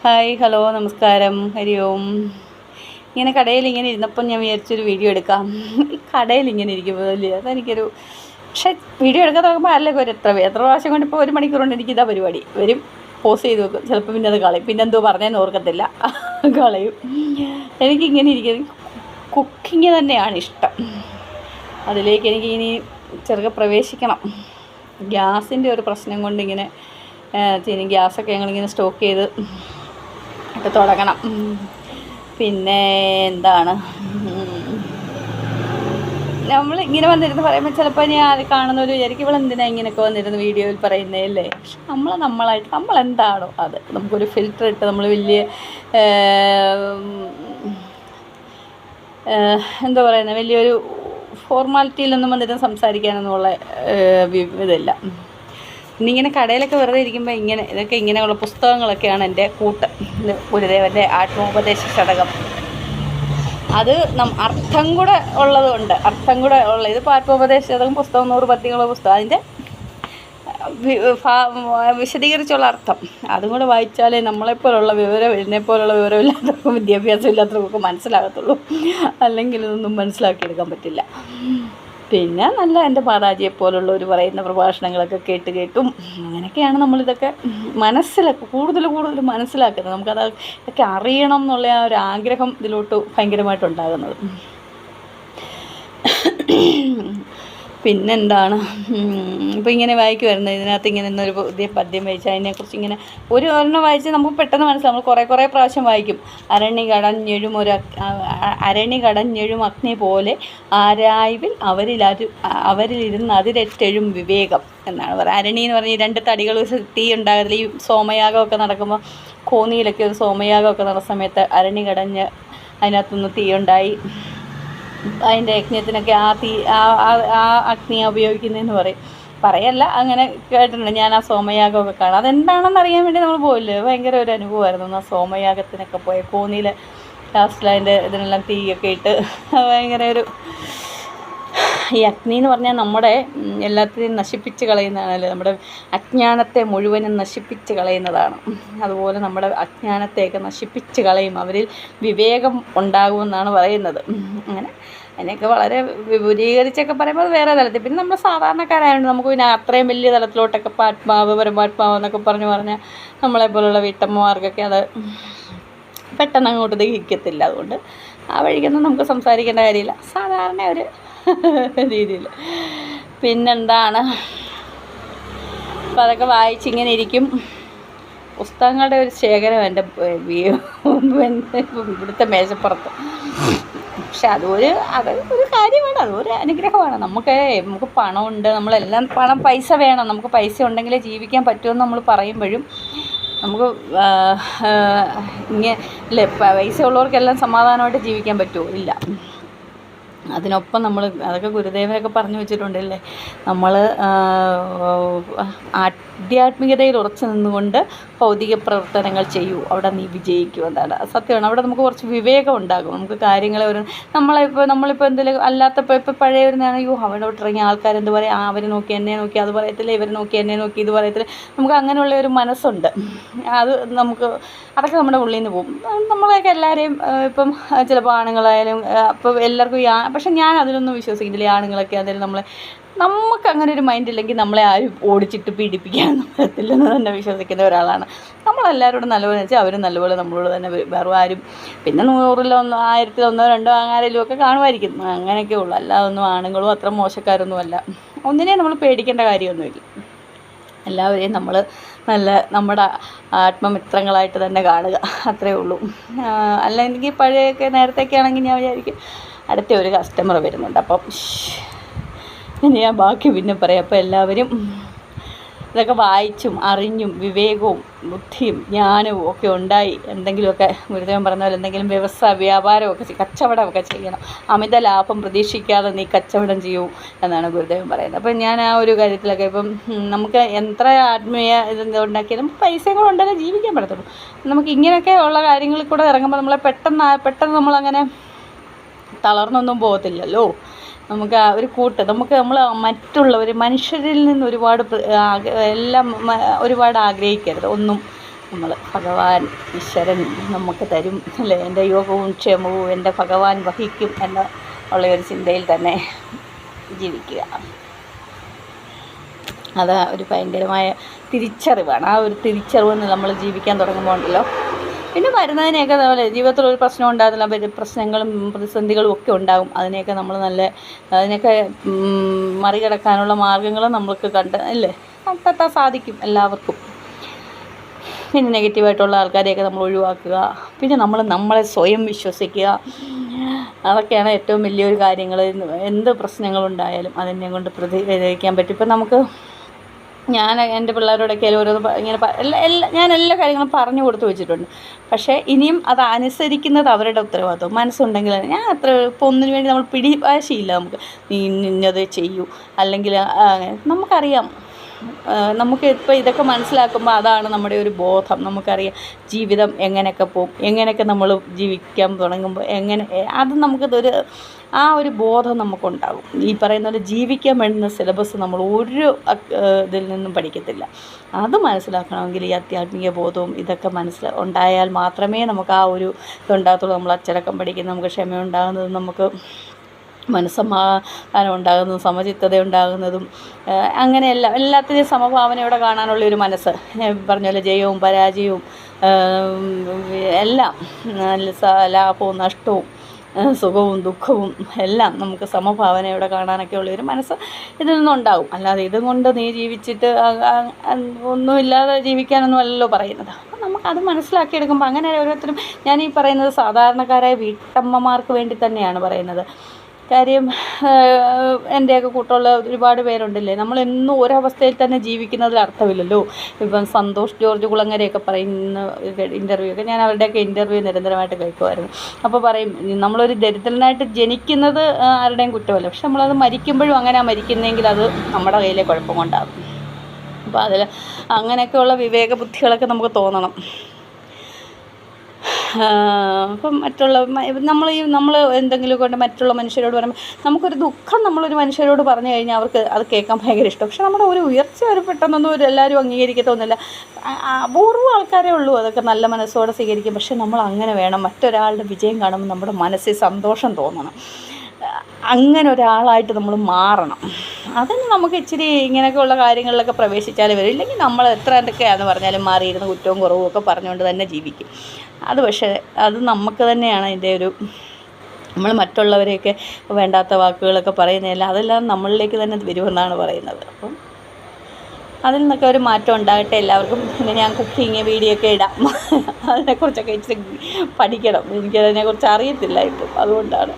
Hi, hello, നമസ്കാരം, ഹരി ഓം. ഇങ്ങനെ കടയിലിങ്ങനെ ഇരുന്നപ്പം ഞാൻ വിചാരിച്ചൊരു വീഡിയോ എടുക്കാം. കടയിലിങ്ങനെ ഇരിക്കുമ്പോൾ അല്ലേ അതെനിക്കൊരു പക്ഷേ വീഡിയോ എടുക്കാൻ നോക്കുമ്പോൾ അല്ലെങ്കിൽ എത്ര പ്രാവശ്യം കൊണ്ട് ഇപ്പോൾ 1 മണിക്കൂർ കൊണ്ട് എനിക്കിതാ പരിപാടി വരും. പോസ് ചെയ്ത് വെക്കും, ചിലപ്പോൾ പിന്നെ അത് കളയും, പിന്നെ എന്തോ പറഞ്ഞതെന്ന് ഓർക്കത്തില്ല, കളയും. എനിക്കിങ്ങനെ ഇരിക്കുന്നത് കുക്കിങ് തന്നെയാണ് ഇഷ്ടം. അതിലേക്ക് എനിക്കിനി ചെറുക്കെ പ്രവേശിക്കണം. ഗ്യാസിൻ്റെ ഒരു പ്രശ്നം കൊണ്ടിങ്ങനെ ഗ്യാസൊക്കെ ഞങ്ങളിങ്ങനെ സ്റ്റോക്ക് ചെയ്ത് ഒക്കെ തുടങ്ങണം. പിന്നെ എന്താണ്, നമ്മൾ ഇങ്ങനെ വന്നിരുന്ന് പറയുമ്പോൾ ചിലപ്പോൾ ഞാൻ അത് കാണുന്നവർ വിചാരിക്കും ഇവളെന്തിനാണ് ഇങ്ങനെയൊക്കെ വന്നിരുന്ന് വീഡിയോയിൽ പറയുന്നതല്ലേ. പക്ഷെ നമ്മളായിട്ട് നമ്മളെന്താണോ അത് നമുക്കൊരു ഫിൽറ്റർ ഇട്ട് നമ്മൾ വലിയ എന്താ പറയുന്നത്, വലിയൊരു ഫോർമാലിറ്റിയിലൊന്നും വന്നിട്ട് സംസാരിക്കാനൊന്നുമുള്ള ഇതില്ല. ഇന്നിങ്ങനെ കടയിലൊക്കെ വെറുതെ ഇരിക്കുമ്പോൾ ഇങ്ങനെയുള്ള പുസ്തകങ്ങളൊക്കെയാണ് എൻ്റെ കൂട്ട്. ഗുരുദേവൻ്റെ ആത്മോപദേശ ശതകം. അത് അർത്ഥം കൂടെ ഉള്ളതുണ്ട്, ഇത് ആത്മോപദേശ ശതകം പുസ്തകം 100 പദ്യങ്ങളുള്ള പുസ്തകം. അതിൻ്റെ വിശദീകരിച്ചുള്ള അർത്ഥം അതും കൂടെ വായിച്ചാലേ നമ്മളെപ്പോലുള്ള എന്നെപ്പോലുള്ള വിവരമില്ലാത്തവർക്കും വിദ്യാഭ്യാസം ഇല്ലാത്തവർക്കും മനസ്സിലാകത്തുള്ളൂ. അല്ലെങ്കിൽ ഇതൊന്നും മനസ്സിലാക്കിയെടുക്കാൻ പറ്റില്ല. പിന്നെ നല്ല എൻ്റെ മാതാജിയെപ്പോലുള്ളവർ പറയുന്ന പ്രഭാഷണങ്ങളൊക്കെ കേട്ടും അങ്ങനെയൊക്കെയാണ് നമ്മളിതൊക്കെ കൂടുതൽ മനസ്സിലാക്കുന്നത്. നമുക്കതൊക്കെ അറിയണം എന്നുള്ള ആ ഒരു ആഗ്രഹം ഇതിലോട്ട് ഭയങ്കരമായിട്ടുണ്ടാകുന്നത്. പിന്നെന്താണ്, ഇപ്പോൾ ഇങ്ങനെ വായിക്കുമായിരുന്നു, ഇതിനകത്ത് ഇങ്ങനെ ഇന്നൊരു പുതിയ പദ്യം വായിച്ച് അതിനെക്കുറിച്ച് ഇങ്ങനെ ഒരെണ്ണം വായിച്ച് നമുക്ക് പെട്ടെന്ന് മനസ്സിലാവും. നമ്മൾ കുറേ പ്രാവശ്യം വായിക്കും. അരണി കടഞ്ഞെഴും അഗ്നി പോലെ ആരായ്വിൽ അവരിലിരുന്ന് അതിരെറ്റെഴും വിവേകം എന്നാണ് പറയുക. അരണി എന്ന് പറഞ്ഞാൽ 2 തടികൾ തീ ഉണ്ടാകത്തില്ല. ഈ സോമയാഗമൊക്കെ നടക്കുമ്പോൾ കോന്നിയിലൊക്കെ ഒരു സോമയാഗമൊക്കെ നടന്ന സമയത്ത് അരണി കടഞ്ഞ് അതിനകത്തുനിന്ന് തീയുണ്ടായി. അതിൻ്റെ യജ്ഞത്തിനൊക്കെ ആ അഗ്നിയാണ് ഉപയോഗിക്കുന്നതെന്ന് പറയല്ല, അങ്ങനെ കേട്ടിട്ടുണ്ട് ഞാൻ. ആ സോമയാഗമൊക്കെ കാണാം. അതെന്താണെന്ന് അറിയാൻ വേണ്ടി നമ്മൾ പോയില്ലേ. ഭയങ്കര ഒരു അനുഭവമായിരുന്നു ആ സോമയാഗത്തിനൊക്കെ പോയ. കോന്നിയിൽ ലാസ്റ്റിൽ അതിൻ്റെ ഇതിനെല്ലാം തീയൊക്കെ ഇട്ട് ഭയങ്കര ഒരു ഈ അഗ്നി എന്ന് പറഞ്ഞാൽ നമ്മുടെ എല്ലാത്തിനെയും നശിപ്പിച്ച് കളയുന്നതാണല്ലോ. നമ്മുടെ അജ്ഞാനത്തെ മുഴുവനും നശിപ്പിച്ച് കളയുന്നതാണ്. അതുപോലെ നമ്മുടെ അജ്ഞാനത്തെയൊക്കെ നശിപ്പിച്ച് കളയും, അവരിൽ വിവേകം ഉണ്ടാകുമെന്നാണ് പറയുന്നത്. അങ്ങനെ അതിനെയൊക്കെ വളരെ വിപുലീകരിച്ചൊക്കെ പറയുമ്പോൾ അത് വേറെ തലത്തിൽ. പിന്നെ നമ്മൾ സാധാരണക്കാരായതുകൊണ്ട് നമുക്ക് പിന്നെ അത്രയും വലിയ തലത്തിലോട്ടൊക്കെ പരമാത്മാവ് എന്നൊക്കെ പറഞ്ഞാൽ നമ്മളെപ്പോലുള്ള വീട്ടമ്മമാർക്കൊക്കെ അത് പെട്ടെന്ന് അങ്ങോട്ട് ദഹിക്കത്തില്ല. അതുകൊണ്ട് ആ വഴിക്കൊന്നും നമുക്ക് സംസാരിക്കേണ്ട കാര്യമില്ല, സാധാരണ ഒരു രീതിയിൽ. പിന്നെന്താണ്, അപ്പം അതൊക്കെ വായിച്ചിങ്ങനെ ഇരിക്കും. പുസ്തകങ്ങളുടെ ഒരു ശേഖരം എൻ്റെ ഇവിടുത്തെ മേശപ്പുറത്ത്. പക്ഷെ അതൊരു കാര്യമാണ്, അതൊരു അനുഗ്രഹമാണ്. നമുക്ക് പണമുണ്ട്, നമ്മളെല്ലാം പൈസ വേണം, നമുക്ക് പൈസ ഉണ്ടെങ്കിലേ ജീവിക്കാൻ പറ്റുമെന്ന് നമ്മൾ പറയുമ്പോഴും നമുക്ക് പൈസ ഉള്ളവർക്കെല്ലാം സമാധാനമായിട്ട് ജീവിക്കാൻ പറ്റുമോ? ഇല്ല. അതിനൊപ്പം അതൊക്കെ ഗുരുദേവനൊക്കെ പറഞ്ഞു വെച്ചിട്ടുണ്ടല്ലേ, നമ്മൾ ആധ്യാത്മികതയിൽ ഉറച്ചു നിന്നുകൊണ്ട് ഭൗതിക പ്രവർത്തനങ്ങൾ ചെയ്യൂ, അവിടെ നീ വിജയിക്കുമെന്നാണ്. സത്യമാണ്. അവിടെ നമുക്ക് കുറച്ച് വിവേകം ഉണ്ടാകും. നമുക്ക് കാര്യങ്ങളെ നമ്മളിപ്പോൾ എന്തെങ്കിലും അല്ലാത്തപ്പോൾ ഇപ്പോൾ പഴയവരുന്നാണ്, അവിടെ ഇറങ്ങിയ ആൾക്കാരെന്ത് പറയും, അവർ നോക്കി എന്നെ നോക്കി അത് പറയത്തില്ല, ഇവർ നോക്കി എന്നെ നോക്കി ഇത് പറയത്തില്ല. നമുക്ക് അങ്ങനെയുള്ള ഒരു മനസ്സുണ്ട്. അത് അതൊക്കെ നമ്മുടെ ഉള്ളിൽ നിന്ന് പോകും. നമ്മളെയൊക്കെ എല്ലാവരെയും ഇപ്പം ചിലപ്പോൾ ആണുങ്ങളായാലും ഇപ്പോൾ എല്ലാവർക്കും പക്ഷെ ഞാൻ അതിലൊന്നും വിശ്വസിക്കുന്നില്ല. ആണുങ്ങളൊക്കെ അതിൽ നമുക്ക് അങ്ങനെ ഒരു മൈൻഡ് ഇല്ലെങ്കിൽ നമ്മളെ ആരും ഓടിച്ചിട്ട് പീഡിപ്പിക്കാനൊന്നും പറ്റത്തില്ലെന്ന് തന്നെ വിശ്വസിക്കുന്ന ഒരാളാണ്. നമ്മളെല്ലാവരോടും നല്ലപോലെ വെച്ചാൽ അവരും നല്ലപോലെ നമ്മളോട് തന്നെ വേറെ ആരും. പിന്നെ 100-ലോ 1000-ലോ 2 ആരെങ്കിലും ഒക്കെ കാണുമായിരിക്കും, അങ്ങനെയൊക്കെ ഉള്ളൂ. അല്ലാതൊന്നും ആണുങ്ങളും അത്ര മോശക്കാരൊന്നുമല്ല. ഒന്നിനെയും നമ്മൾ പേടിക്കേണ്ട കാര്യമൊന്നുമില്ല. എല്ലാവരെയും നമ്മൾ നമ്മുടെ ആത്മമിത്രങ്ങളായിട്ട് തന്നെ കാണുക, അത്രയേ ഉള്ളൂ. അല്ലെങ്കിൽ പഴയൊക്കെ നേരത്തെയൊക്കെ ആണെങ്കിൽ ഞാൻ വിചാരിക്കും അടുത്ത ഒരു കസ്റ്റമർ വരുന്നുണ്ട്, അപ്പം ഇനി ഞാൻ ബാക്കി പിന്നെ പറയാം. അപ്പോൾ എല്ലാവരും ഇതൊക്കെ വായിച്ചും അറിഞ്ഞും വിവേകവും ബുദ്ധിയും ജ്ഞാനവും ഒക്കെ ഉണ്ടായി എന്തെങ്കിലുമൊക്കെ ഗുരുദേവൻ പറഞ്ഞ പോലെ എന്തെങ്കിലും വ്യാപാരമൊക്കെ കച്ചവടമൊക്കെ ചെയ്യണം. അമിത ലാഭം പ്രതീക്ഷിക്കാതെ നീ കച്ചവടം ചെയ്യൂ എന്നാണ് ഗുരുദേവൻ പറയുന്നത്. അപ്പം ഞാൻ ആ ഒരു കാര്യത്തിലൊക്കെ ഇപ്പം നമുക്ക് എത്ര ആത്മീയ ഉണ്ടാക്കിയാലും പൈസയും കൂടെ ഉണ്ടെങ്കിൽ ജീവിക്കാൻ പറ്റത്തുള്ളൂ. നമുക്ക് ഇങ്ങനെയൊക്കെ ഉള്ള കാര്യങ്ങളിൽ കൂടെ ഇറങ്ങുമ്പോൾ നമ്മളെ പെട്ടെന്ന് നമ്മളങ്ങനെ തളർന്നൊന്നും പോകത്തില്ലല്ലോ. നമുക്ക് ആ ഒരു നമ്മൾ മറ്റുള്ളവർ മനുഷ്യരിൽ നിന്ന് ഒരുപാട് ആഗ്രഹിക്കരുത്. ഒന്നും നമ്മൾ ഭഗവാൻ ഈശ്വരൻ നമുക്ക് തരും അല്ലേ, എൻ്റെ യോഗവും ക്ഷേമവും എൻ്റെ ഭഗവാൻ വഹിക്കും എന്ന ഉള്ളൊരു ചിന്തയിൽ തന്നെ ജീവിക്കുക. അത് ഒരു ഭയങ്കരമായ തിരിച്ചറിവാണ്. ആ ഒരു തിരിച്ചറിവ് നമ്മൾ ജീവിക്കാൻ തുടങ്ങുമ്പോൾ ഉണ്ടല്ലോ, പിന്നെ വരുന്നതിനെയൊക്കെ അതുപോലെ ജീവിതത്തിൽ ഒരു പ്രശ്നം ഉണ്ടാകുന്നില്ല, പ്രശ്നങ്ങളും പ്രതിസന്ധികളും ഒക്കെ ഉണ്ടാകും. അതിനെയൊക്കെ നമ്മൾ അതിനെയൊക്കെ മറികടക്കാനുള്ള മാർഗ്ഗങ്ങൾ നമ്മൾക്ക് കണ്ടെത്താൻ സാധിക്കും എല്ലാവർക്കും. പിന്നെ നെഗറ്റീവായിട്ടുള്ള ആൾക്കാരെയൊക്കെ നമ്മൾ ഒഴിവാക്കുക. പിന്നെ നമ്മളെ സ്വയം വിശ്വസിക്കുക. അതൊക്കെയാണ് ഏറ്റവും വലിയൊരു കാര്യങ്ങൾ. എന്ത് പ്രശ്നങ്ങളുണ്ടായാലും അതിനെ കൊണ്ട് പ്രതികരിക്കാൻ പറ്റും. ഇപ്പം നമുക്ക് ഞാൻ എൻ്റെ പിള്ളേരോടൊക്കെ ഓരോന്ന് ഇങ്ങനെ ഞാൻ എല്ലാ കാര്യങ്ങളും പറഞ്ഞു കൊടുത്തു വെച്ചിട്ടുണ്ട്. പക്ഷേ ഇനിയും അത് അനുസരിക്കുന്നത് അവരുടെ ഉത്തരവാദിത്വം. മനസ്സുണ്ടെങ്കിൽ ഞാൻ അത്ര ഇപ്പോൾ ഒന്നിനു വേണ്ടി നമ്മൾ പിടിവാശിയില്ല. നമുക്ക് നീ ഇന്നത് ചെയ്യൂ അല്ലെങ്കിൽ നമുക്കറിയാം. നമുക്ക് ഇപ്പോൾ ഇതൊക്കെ മനസ്സിലാക്കുമ്പോൾ അതാണ് നമ്മുടെ ഒരു ബോധം. നമുക്കറിയാം ജീവിതം എങ്ങനെയൊക്കെ പോകും, എങ്ങനെയൊക്കെ നമ്മൾ ജീവിക്കാൻ തുടങ്ങുമ്പോൾ അത് നമുക്കതൊരു ആ ഒരു ബോധം നമുക്കുണ്ടാകും. ഈ പറയുന്ന പോലെ ജീവിക്കാൻ വേണ്ടുന്ന സിലബസ് നമ്മൾ ഒരു ഇതിൽ നിന്നും പഠിക്കത്തില്ല. അത് മനസ്സിലാക്കണമെങ്കിൽ ഈ ആധ്യാത്മിക ബോധവും ഇതൊക്കെ ഉണ്ടായാൽ മാത്രമേ നമുക്ക് ആ ഒരു ഇതുണ്ടാകത്തുള്ളൂ. നമ്മൾ അച്ചടക്കം പഠിക്കുന്നത്, നമുക്ക് ക്ഷമ ഉണ്ടാകുന്നത്, നമുക്ക് മനസ്സമാധാനം ഉണ്ടാകുന്നതും സമചിത്തത ഉണ്ടാകുന്നതും അങ്ങനെ എല്ലാത്തിനെയും സമഭാവനയോടെ കാണാനുള്ളൊരു മനസ്സ്. ഞാൻ പറഞ്ഞ പോലെ ജയവും പരാജയവും എല്ലാം ലാഭവും നഷ്ടവും സുഖവും ദുഃഖവും എല്ലാം നമുക്ക് സമഭാവനയോടെ കാണാനൊക്കെ ഉള്ളൊരു മനസ്സ് ഇതിൽ നിന്നുണ്ടാകും. അല്ലാതെ ഇതും കൊണ്ട് നീ ജീവിച്ചിട്ട് ഒന്നുമില്ലാതെ ജീവിക്കാനൊന്നും അല്ലല്ലോ പറയുന്നത്. അപ്പം നമുക്കത് മനസ്സിലാക്കിയെടുക്കുമ്പോൾ അങ്ങനെ ഓരോരുത്തരും, ഞാനീ പറയുന്നത് സാധാരണക്കാരായ വീട്ടമ്മമാർക്ക് വേണ്ടി തന്നെയാണ് പറയുന്നത്. കാര്യം എൻ്റെയൊക്കെ കൂട്ടമുള്ള ഒരുപാട് പേരുണ്ടല്ലേ, നമ്മളെന്നും ഒരവസ്ഥയിൽ തന്നെ ജീവിക്കുന്നതിൽ അർത്ഥമില്ലല്ലോ. ഇപ്പം സന്തോഷ് ജോർജ് കുളങ്ങരയൊക്കെ പറയുന്ന ഇൻ്റർവ്യൂ ഒക്കെ ഞാൻ അവരുടെയൊക്കെ ഇൻ്റർവ്യൂ നിരന്തരമായിട്ട് കേൾക്കുമായിരുന്നു. അപ്പോൾ പറയും നമ്മളൊരു ദരിദ്രനായിട്ട് ജനിക്കുന്നത് ആരുടെയും കുറ്റമല്ല, പക്ഷെ നമ്മളത് മരിക്കുമ്പോഴും അങ്ങനെ മരിക്കുന്നതെങ്കിൽ അത് നമ്മുടെ കയ്യിലെ കുഴപ്പം കൊണ്ടാകും. അപ്പോൾ അതിൽ അങ്ങനെയൊക്കെയുള്ള വിവേക ബുദ്ധികളൊക്കെ നമുക്ക് തോന്നണം. അപ്പം നമ്മൾ എന്തെങ്കിലും കൊണ്ട് മറ്റുള്ള മനുഷ്യരോട് പറയുമ്പോൾ നമുക്കൊരു ദുഃഖം നമ്മളൊരു മനുഷ്യരോട് പറഞ്ഞു കഴിഞ്ഞാൽ അവർക്ക് അത് കേൾക്കാൻ ഭയങ്കര ഇഷ്ടം. പക്ഷെ നമ്മുടെ ഒരു ഉയർച്ച ഒരു പെട്ടെന്നൊന്നും എല്ലാവരും അംഗീകരിക്കത്തൊന്നുമില്ല. അപൂർവം ആൾക്കാരേ ഉള്ളൂ അതൊക്കെ നല്ല മനസ്സോടെ സ്വീകരിക്കും. പക്ഷെ നമ്മൾ അങ്ങനെ വേണം. മറ്റൊരാളുടെ വിജയം കാണുമ്പോൾ നമ്മുടെ മനസ്സിൽ സന്തോഷം തോന്നണം. അങ്ങനെ ഒരാളായിട്ട് നമ്മൾ മാറണം. അതിന് നമുക്ക് ഇച്ചിരി ഇങ്ങനെയൊക്കെയുള്ള കാര്യങ്ങളിലൊക്കെ പ്രവേശിച്ചാലേ വരും. ഇല്ലെങ്കിൽ നമ്മൾ എത്ര എന്തൊക്കെയാണെന്ന് പറഞ്ഞാലും മാറിയിരുന്ന കുറ്റവും കുറവും ഒക്കെ പറഞ്ഞുകൊണ്ട് തന്നെ ജീവിക്കും. അത് പക്ഷേ അത് നമുക്ക് തന്നെയാണ് അതിൻ്റെ നമ്മൾ മറ്റുള്ളവരെയൊക്കെ വേണ്ടാത്ത വാക്കുകളൊക്കെ പറയുന്നതല്ല, അതെല്ലാം നമ്മളിലേക്ക് തന്നെ വരുമെന്നാണ് പറയുന്നത്. അപ്പം അതിൽ നിന്നൊക്കെ ഒരു മാറ്റം ഉണ്ടാകട്ടെ എല്ലാവർക്കും. പിന്നെ ഞാൻ കുക്കിങ് വീഡിയോ ഒക്കെ ഇടാം. അതിനെക്കുറിച്ചൊക്കെ ഇച്ചിരി പഠിക്കണം. എനിക്കതിനെക്കുറിച്ച് അറിയത്തില്ല ഇപ്പം, അതുകൊണ്ടാണ്.